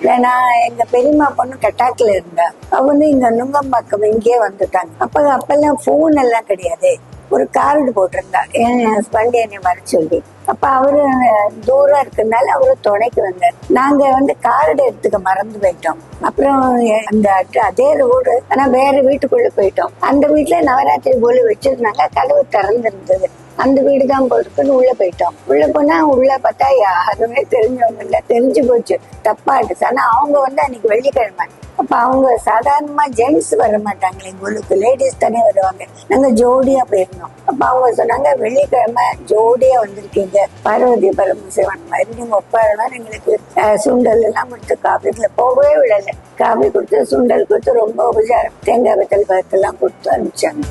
நான் எங்க பெரியம்மா பொண்ணு கட்டாக்குல இருந்தா, அவங்க இங்க நுங்கம்பாக்கம் இங்கே வந்துட்டாங்க. அப்பெல்லாம் போன் எல்லாம் கிடையாது. ஒரு கார்டு போட்டிருந்தா என் ஹஸ்பண்ட் என்னை வர சொல்லி. அப்ப அவரு தூரம் இருக்குனால அவரு துணைக்கு வந்தார். நாங்க கார்டு எடுத்துக்க மறந்து போயிட்டோம். அப்புறம் அந்த அதே ரோடு, ஆனா வேற வீட்டுக்குள்ள போயிட்டோம். அந்த வீட்டுல நவராத்திரி போல வச்சிருந்தாங்க, கதவு திறந்திருந்தது. அந்த வீடு தான் போட்டுன்னு உள்ள போயிட்டோம். உள்ள போனா உள்ள பார்த்தா யாருமே தெரிஞ்சவங்க இல்ல. தெரிஞ்சு போச்சு தப்பாட்டு. ஆனா அவங்க அன்னைக்கு வெள்ளிக்கிழமை. அப்ப அவங்க சாதாரணமா ஜென்ட்ஸ் வர மாட்டாங்களே, எங்களுக்கு லேடிஸ் தானே வருவாங்க. நாங்க ஜோடியா போயிருந்தோம். அப்ப அவங்க சொன்னாங்க, வெள்ளிக்கிழமை ஜோடியா வந்திருக்கீங்க, பார்வதி பரமசிவன் மாதிரி நீங்க ஒப்பாடலாம், எங்களுக்கு சுண்டல் எல்லாம் கொடுத்து காபீல போகவே விடல. காபி கொடுத்து சுண்டல் கொடுத்து ரொம்ப உபச்சாரம், தேங்காய் வெத்தல் பழத்தெல்லாம் கொடுத்து அனுப்பிச்சாங்க.